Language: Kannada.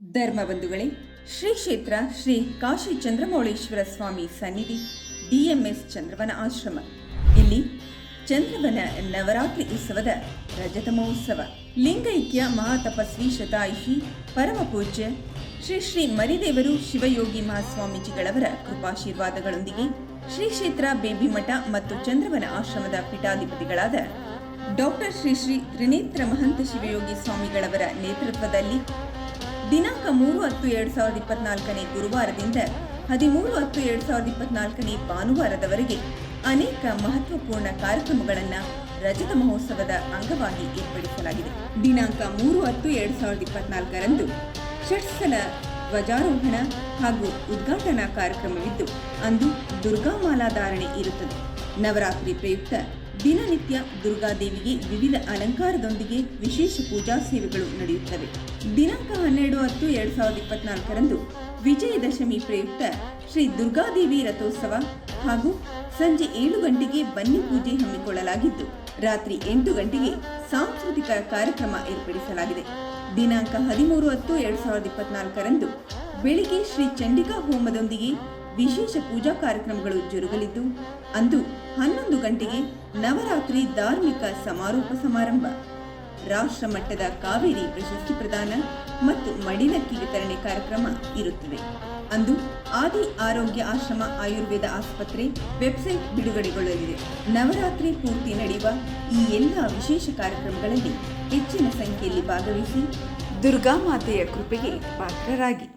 ಧರ್ಮಬಂಧುಗಳೇ, ಶ್ರೀ ಕ್ಷೇತ್ರ ಶ್ರೀ ಕಾಶಿ ಚಂದ್ರಮೌಳೇಶ್ವರ ಸ್ವಾಮಿ ಸನ್ನಿಧಿ ಡಿಎಂಎಸ್ ಚಂದ್ರವನ ಆಶ್ರಮ. ಇಲ್ಲಿ ಚಂದ್ರವನ ನವರಾತ್ರಿ ಉತ್ಸವದ ರಜತ ಮಹೋತ್ಸವ. ಲಿಂಗೈಕ್ಯ ಮಹಾತಪಸ್ವಿ ಶತಾಯುಷಿ ಪರಮ ಪೂಜ್ಯ ಶ್ರೀ ಶ್ರೀ ಮರಿದೇವರು ಶಿವಯೋಗಿ ಮಹಾಸ್ವಾಮೀಜಿಗಳವರ ಕೃಪಾಶೀರ್ವಾದಗಳೊಂದಿಗೆ ಶ್ರೀ ಕ್ಷೇತ್ರ ಬೇಬಿಮಠ ಮತ್ತು ಚಂದ್ರವನ ಆಶ್ರಮದ ಪೀಠಾಧಿಪತಿಗಳಾದ ಡಾಕ್ಟರ್ ಶ್ರೀ ಶ್ರೀ ತ್ರಿನೇತ್ರ ಮಹಂತ ಶಿವಯೋಗಿ ಸ್ವಾಮಿಗಳವರ ನೇತೃತ್ವದಲ್ಲಿ ದಿನಾಂಕ 3/10/2024 ಗುರುವಾರದಿಂದ 13/10/2024 ಭಾನುವಾರದವರೆಗೆ ಅನೇಕ ಮಹತ್ವಪೂರ್ಣ ಕಾರ್ಯಕ್ರಮಗಳನ್ನು ರಜತ ಮಹೋತ್ಸವದ ಅಂಗವಾಗಿ ಏರ್ಪಡಿಸಲಾಗಿದೆ. ದಿನಾಂಕ 3/10/2024 ಷಟ್ಸ್ಥಲ ಧ್ವಜಾರೋಹಣ ಹಾಗೂ ಉದ್ಘಾಟನಾ ಕಾರ್ಯಕ್ರಮವಿದ್ದು, ಅಂದು ದುರ್ಗಾಮಾಲಾಧಾರಣೆ ಇರುತ್ತದೆ. ನವರಾತ್ರಿ ಪ್ರಯುಕ್ತ ದಿನನಿತ್ಯ ದುರ್ಗಾದೇವಿಗೆ ವಿವಿಧ ಅಲಂಕಾರದೊಂದಿಗೆ ವಿಶೇಷ ಪೂಜಾ ಸೇವೆಗಳು ನಡೆಯುತ್ತವೆ. ದಿನಾಂಕ 12/10/2024 ವಿಜಯದಶಮಿ ಪ್ರಯುಕ್ತ ಶ್ರೀ ದುರ್ಗಾದೇವಿ ರಥೋತ್ಸವ ಹಾಗೂ ಸಂಜೆ 7 ಗಂಟೆಗೆ ಬನ್ನಿ ಪೂಜೆ ಹಮ್ಮಿಕೊಳ್ಳಲಾಗಿದ್ದು, ರಾತ್ರಿ 8 ಗಂಟೆಗೆ ಸಾಂಸ್ಕೃತಿಕ ಕಾರ್ಯಕ್ರಮ ಏರ್ಪಡಿಸಲಾಗಿದೆ. ದಿನಾಂಕ 13/10/2024 ಬೆಳಿಗ್ಗೆ ಶ್ರೀ ಚಂಡಿಕಾ ಹೋಮದೊಂದಿಗೆ ವಿಶೇಷ ಪೂಜಾ ಕಾರ್ಯಕ್ರಮಗಳು ಜರುಗಲಿದ್ದು, ಅಂದು 11 ಗಂಟೆಗೆ ನವರಾತ್ರಿ ಧಾರ್ಮಿಕ ಸಮಾರೋಪ ಸಮಾರಂಭ, ರಾಷ್ಟ್ರ ಮಟ್ಟದ ಕಾವೇರಿ ಪ್ರಶಸ್ತಿ ಪ್ರದಾನ ಮತ್ತು ಮಡಿಲಕ್ಕಿ ವಿತರಣೆ ಕಾರ್ಯಕ್ರಮ ಇರುತ್ತದೆ. ಅಂದು ಆದಿ ಆರೋಗ್ಯ ಆಶ್ರಮ ಆಯುರ್ವೇದ ಆಸ್ಪತ್ರೆ ವೆಬ್ಸೈಟ್ ಬಿಡುಗಡೆಗೊಳ್ಳಲಿದೆ. ನವರಾತ್ರಿ ಪೂರ್ತಿ ನಡೆಯುವ ಈ ಎಲ್ಲ ವಿಶೇಷ ಕಾರ್ಯಕ್ರಮಗಳಲ್ಲಿ ಹೆಚ್ಚಿನ ಸಂಖ್ಯೆಯಲ್ಲಿ ಭಾಗವಹಿಸಿ ದುರ್ಗಾಮಾತೆಯ ಕೃಪೆಗೆ ಪಾತ್ರರಾಗಿ.